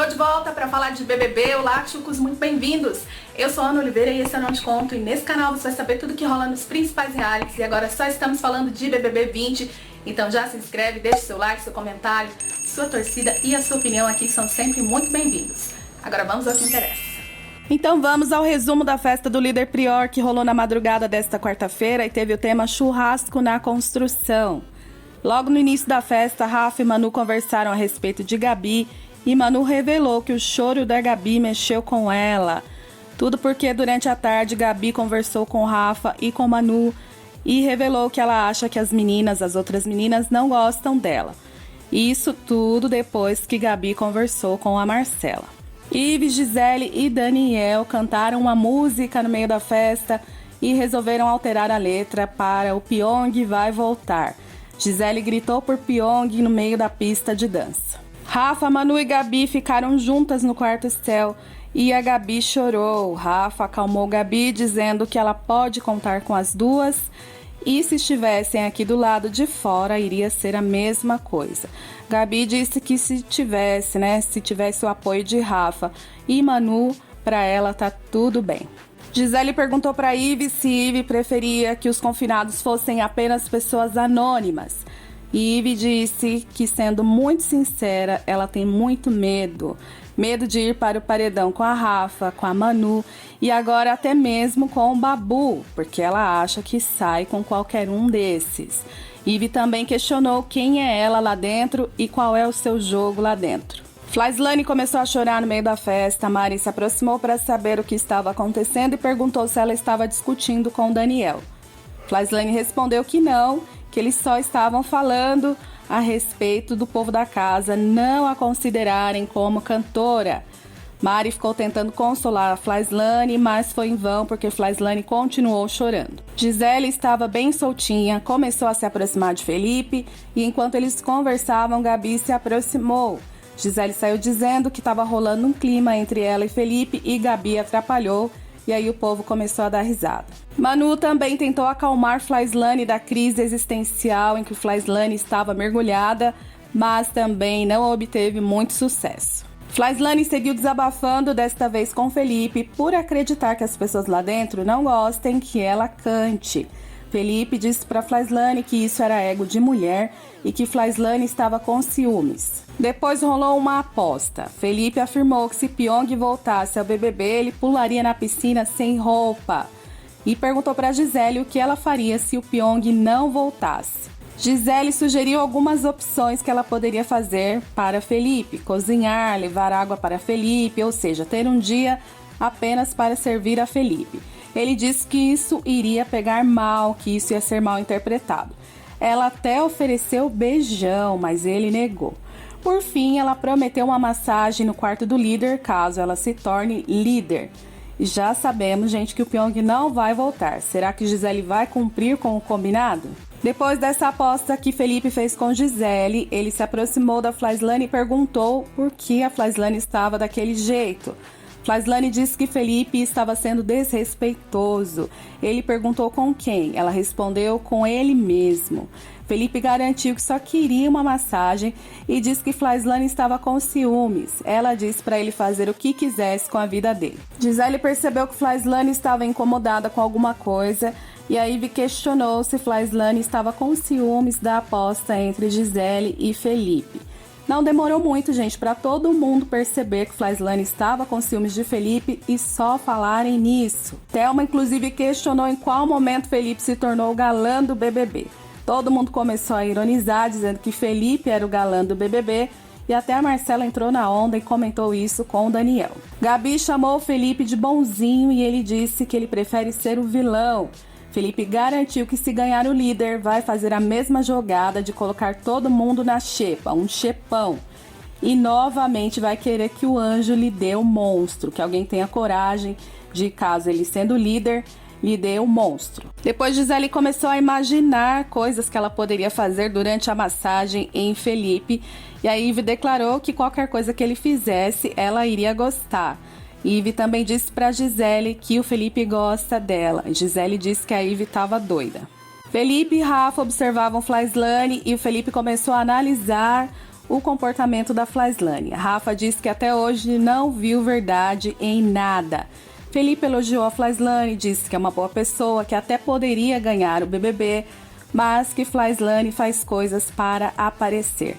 Tô de volta para falar de BBB. Olá, chucos, muito bem-vindos. Eu sou a Ana Oliveira e esse é o Não Te Conto. E nesse canal você vai saber tudo que rola nos principais realities. E agora só estamos falando de BBB 20. Então já se inscreve, deixe seu like, seu comentário, sua torcida e a sua opinião aqui são sempre muito bem-vindos. Agora vamos ao que interessa. Então vamos ao resumo da festa do líder Prior que rolou na madrugada desta quarta-feira e teve o tema churrasco na construção. Logo no início da festa, Rafa e Manu conversaram a respeito de Gabi e Manu revelou que o choro da Gabi mexeu com ela. Tudo porque durante a tarde Gabi conversou com Rafa e com Manu e revelou que ela acha que as outras meninas não gostam dela. Isso tudo depois que Gabi conversou com a Marcela. Ive, Gisele e Daniel cantaram uma música no meio da festa e resolveram alterar a letra para O Pyong Vai Voltar. Gisele gritou por Pyong no meio da pista de dança. Rafa, Manu e Gabi ficaram juntas no quarto céu e a Gabi chorou. Rafa acalmou Gabi dizendo que ela pode contar com as duas e se estivessem aqui do lado de fora iria ser a mesma coisa. Gabi disse que se tivesse o apoio de Rafa e Manu, para ela tá tudo bem. Gisele perguntou para Ive se Ive preferia que os confinados fossem apenas pessoas anônimas. Ive disse que, sendo muito sincera, ela tem muito medo. Medo de ir para o paredão com a Rafa, com a Manu e agora até mesmo com o Babu, porque ela acha que sai com qualquer um desses. Ive também questionou quem é ela lá dentro e qual é o seu jogo lá dentro. Flyslane começou a chorar no meio da festa. Mari se aproximou para saber o que estava acontecendo e perguntou se ela estava discutindo com Daniel. Flyslane respondeu que não, que eles só estavam falando a respeito do povo da casa não a considerarem como cantora. Mari ficou tentando consolar a Flyslane, mas foi em vão porque Flyslane continuou chorando. Gisele estava bem soltinha, começou a se aproximar de Felipe e enquanto eles conversavam, Gabi se aproximou. Gisele saiu dizendo que estava rolando um clima entre ela e Felipe e Gabi atrapalhou e aí o povo começou a dar risada. Manu também tentou acalmar Flyslane da crise existencial em que Flyslane estava mergulhada, mas também não obteve muito sucesso. Flyslane seguiu desabafando, desta vez com Felipe, por acreditar que as pessoas lá dentro não gostem que ela cante. Felipe disse para Flyslane que isso era ego de mulher e que Flyslane estava com ciúmes. Depois rolou uma aposta. Felipe afirmou que se Pyong voltasse ao BBB, ele pularia na piscina sem roupa. E perguntou para Gisele o que ela faria se o Pyong não voltasse. Gisele sugeriu algumas opções que ela poderia fazer para Felipe. Cozinhar, levar água para Felipe, ou seja, ter um dia apenas para servir a Felipe. Ele disse que isso iria pegar mal, que isso ia ser mal interpretado. Ela até ofereceu beijão, mas ele negou. Por fim, ela prometeu uma massagem no quarto do líder, caso ela se torne líder. E já sabemos, gente, que o Pyong não vai voltar. Será que Gisele vai cumprir com o combinado? Depois dessa aposta que Felipe fez com Gisele, ele se aproximou da Flyslane e perguntou por que a Flyslane estava daquele jeito. Flyslane disse que Felipe estava sendo desrespeitoso. Ele perguntou com quem? Ela respondeu com ele mesmo. Felipe garantiu que só queria uma massagem e disse que Flyslane estava com ciúmes. Ela disse para ele fazer o que quisesse com a vida dele. Gisele percebeu que Flyslane estava incomodada com alguma coisa e a Ive questionou se Flyslane estava com ciúmes da aposta entre Gisele e Felipe. Não demorou muito, gente, para todo mundo perceber que Flyslane estava com ciúmes de Felipe e só falarem nisso. Thelma, inclusive, questionou em qual momento Felipe se tornou o galã do BBB. Todo mundo começou a ironizar, dizendo que Felipe era o galã do BBB e até a Marcela entrou na onda e comentou isso com o Daniel. Gabi chamou o Felipe de bonzinho e ele disse que ele prefere ser o vilão. Felipe garantiu que se ganhar o líder, vai fazer a mesma jogada de colocar todo mundo na xepa, um xepão. E novamente vai querer que o anjo lhe dê o monstro, que alguém tenha coragem de, caso ele sendo líder, lhe dê o monstro. Depois Gisele começou a imaginar coisas que ela poderia fazer durante a massagem em Felipe. E a Ive declarou que qualquer coisa que ele fizesse, ela iria gostar. Ive também disse para Gisele que o Felipe gosta dela. Gisele disse que a Ive estava doida. Felipe e Rafa observavam Flyslane e o Felipe começou a analisar o comportamento da Flyslane. Rafa disse que até hoje não viu verdade em nada. Felipe elogiou a Flyslane, disse que é uma boa pessoa, que até poderia ganhar o BBB, mas que Flyslane faz coisas para aparecer.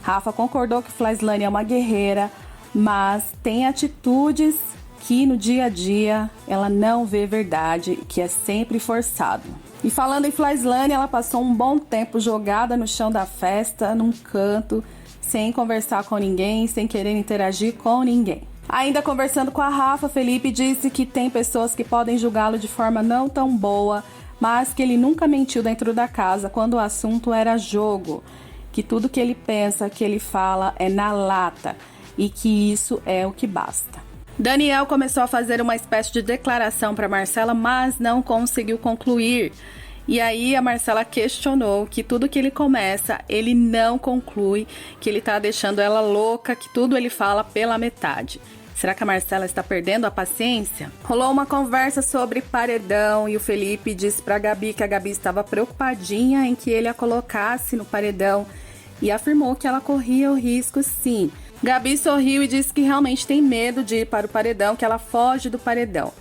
Rafa concordou que Flyslane é uma guerreira, mas tem atitudes que no dia a dia ela não vê verdade, que é sempre forçado. E falando em Flyslane, ela passou um bom tempo jogada no chão da festa, num canto, sem conversar com ninguém, sem querer interagir com ninguém. Ainda conversando com a Rafa, Felipe disse que tem pessoas que podem julgá-lo de forma não tão boa, mas que ele nunca mentiu dentro da casa quando o assunto era jogo, que tudo que ele pensa, que ele fala é na lata e que isso é o que basta. Daniel começou a fazer uma espécie de declaração para Marcela, mas não conseguiu concluir. E aí a Marcela questionou que tudo que ele começa, ele não conclui, que ele tá deixando ela louca, que tudo ele fala pela metade. Será que a Marcela está perdendo a paciência? Rolou uma conversa sobre paredão e o Felipe disse pra Gabi que a Gabi estava preocupadinha em que ele a colocasse no paredão e afirmou que ela corria o risco sim. Gabi sorriu e disse que realmente tem medo de ir para o paredão, que ela foge do paredão.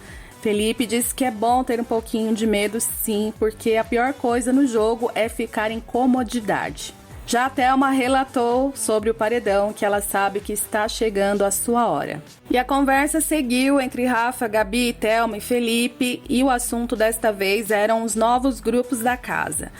Felipe disse que é bom ter um pouquinho de medo sim, porque a pior coisa no jogo é ficar em comodidade. Já a Thelma relatou sobre o paredão, que ela sabe que está chegando a sua hora. E a conversa seguiu entre Rafa, Gabi, Thelma e Felipe, e o assunto desta vez eram os novos grupos da casa.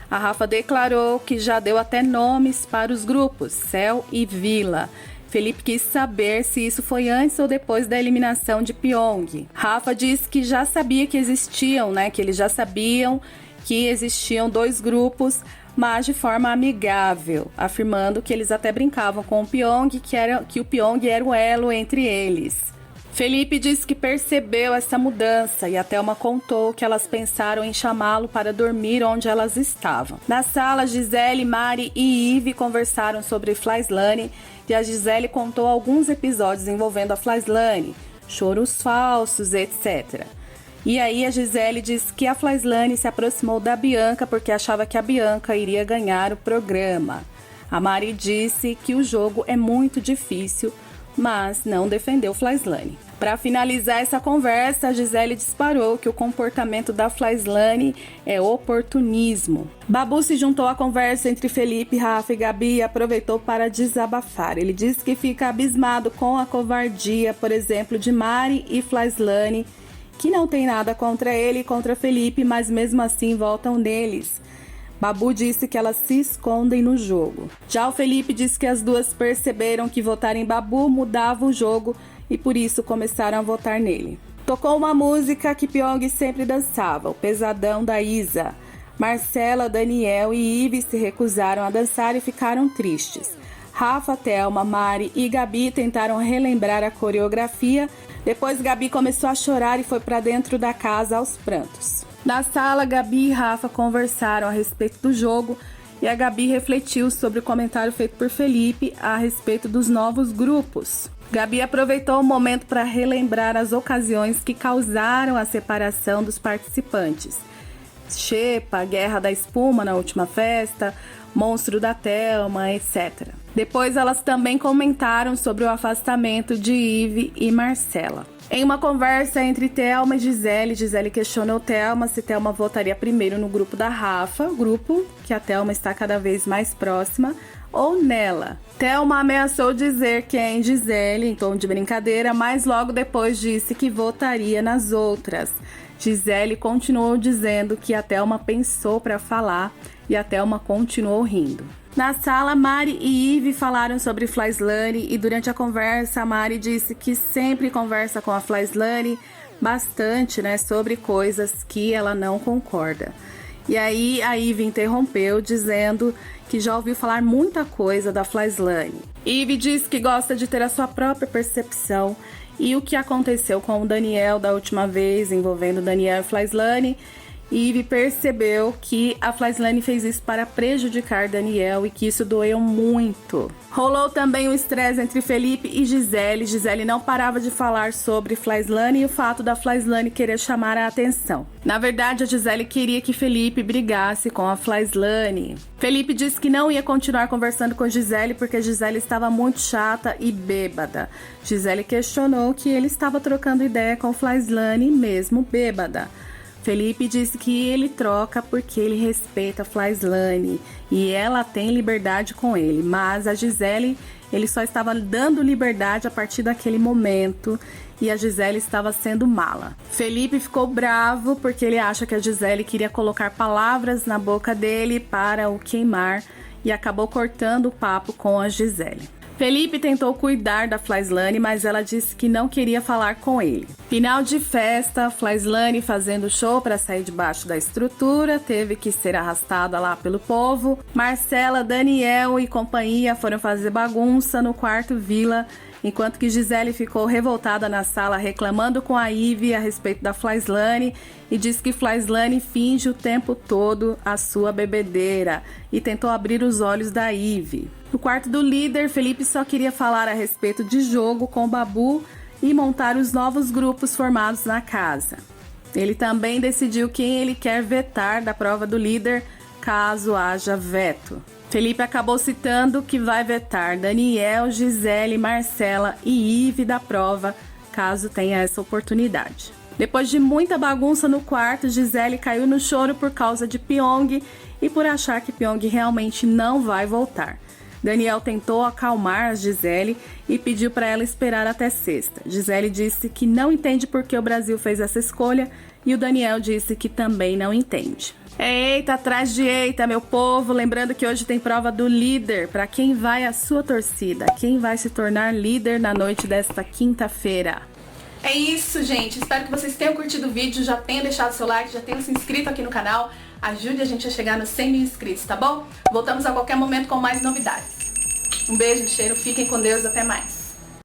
A Rafa declarou que já deu até nomes para os grupos, Céu e Vila. Felipe quis saber se isso foi antes ou depois da eliminação de Pyong. Rafa disse que já sabia que existiam, que eles já sabiam que existiam 2 grupos, mas de forma amigável, afirmando que eles até brincavam com o Pyong, que o Pyong era o elo entre eles. Felipe disse que percebeu essa mudança e a Thelma contou que elas pensaram em chamá-lo para dormir onde elas estavam. Na sala, Gisele, Mari e Ive conversaram sobre Flyslane e a Gisele contou alguns episódios envolvendo a Flyslane, choros falsos, etc. E aí a Gisele disse que a Flyslane se aproximou da Bianca porque achava que a Bianca iria ganhar o programa. A Mari disse que o jogo é muito difícil, mas não defendeu Flyslane. Para finalizar essa conversa, a Gisele disparou que o comportamento da Flyslane é oportunismo. Babu se juntou à conversa entre Felipe, Rafa e Gabi e aproveitou para desabafar. Ele disse que fica abismado com a covardia, por exemplo, de Mari e Flyslane, que não tem nada contra ele e contra Felipe, mas mesmo assim voltam neles. Babu disse que elas se escondem no jogo. Já o Felipe disse que as duas perceberam que votar em Babu mudava o jogo e por isso começaram a votar nele. Tocou uma música que Pyong sempre dançava, o Pesadão da Isa. Marcela, Daniel e Ive se recusaram a dançar e ficaram tristes. Rafa, Thelma, Mari e Gabi tentaram relembrar a coreografia. Depois Gabi começou a chorar e foi para dentro da casa aos prantos. Na sala, Gabi e Rafa conversaram a respeito do jogo e a Gabi refletiu sobre o comentário feito por Felipe a respeito dos novos grupos. Gabi aproveitou o momento para relembrar as ocasiões que causaram a separação dos participantes. Xepa, Guerra da Espuma na última festa, Monstro da Thelma, etc. Depois elas também comentaram sobre o afastamento de Ive e Marcela. Em uma conversa entre Thelma e Gisele questionou Thelma se Thelma votaria primeiro no grupo da Rafa, grupo que a Thelma está cada vez mais próxima, ou nela. Thelma ameaçou dizer que é em Gisele, em tom de brincadeira, mas logo depois disse que votaria nas outras. Gisele continuou dizendo que a Thelma pensou para falar e a Thelma continuou rindo. Na sala, Mari e Ive falaram sobre Flyslane e durante a conversa, a Mari disse que sempre conversa com a Flyslane bastante, sobre coisas que ela não concorda. E aí a Ive interrompeu dizendo que já ouviu falar muita coisa da Flyslane. Ive disse que gosta de ter a sua própria percepção e o que aconteceu com o Daniel da última vez, envolvendo Daniel e Flyslane, Ivy percebeu que a Flyslane fez isso para prejudicar Daniel e que isso doeu muito. Rolou também um estresse entre Felipe e Gisele. Gisele não parava de falar sobre Flyslane e o fato da Flyslane querer chamar a atenção. Na verdade, a Gisele queria que Felipe brigasse com a Flyslane. Felipe disse que não ia continuar conversando com Gisele porque Gisele estava muito chata e bêbada. Gisele questionou que ele estava trocando ideia com Flyslane mesmo bêbada. Felipe disse que ele troca porque ele respeita a Flyslane e ela tem liberdade com ele, mas a Gisele, ele só estava dando liberdade a partir daquele momento e a Gisele estava sendo mala. Felipe ficou bravo porque ele acha que a Gisele queria colocar palavras na boca dele para o queimar e acabou cortando o papo com a Gisele. Felipe tentou cuidar da Flyslane, mas ela disse que não queria falar com ele. Final de festa, Flyslane fazendo show para sair debaixo da estrutura, teve que ser arrastada lá pelo povo. Marcela, Daniel e companhia foram fazer bagunça no quarto Vila, enquanto que Gisele ficou revoltada na sala reclamando com a Ivy a respeito da Flyslane e disse que Flyslane finge o tempo todo a sua bebedeira e tentou abrir os olhos da Ivy. No quarto do líder, Felipe só queria falar a respeito de jogo com o Babu e montar os novos grupos formados na casa. Ele também decidiu quem ele quer vetar da prova do líder, caso haja veto. Felipe acabou citando que vai vetar Daniel, Gisele, Marcela e Ivy da prova, caso tenha essa oportunidade. Depois de muita bagunça no quarto, Gisele caiu no choro por causa de Pyong e por achar que Pyong realmente não vai voltar. Daniel tentou acalmar a Gisele e pediu para ela esperar até sexta. Gisele disse que não entende por que o Brasil fez essa escolha e o Daniel disse que também não entende. Eita, atrás de eita, meu povo! Lembrando que hoje tem prova do líder. Para quem vai a sua torcida? Quem vai se tornar líder na noite desta quinta-feira? É isso, gente. Espero que vocês tenham curtido o vídeo, já tenham deixado seu like, já tenham se inscrito aqui no canal. Ajude a gente a chegar nos 100 mil inscritos, tá bom? Voltamos a qualquer momento com mais novidades. Um beijo, um cheiro, fiquem com Deus, até mais.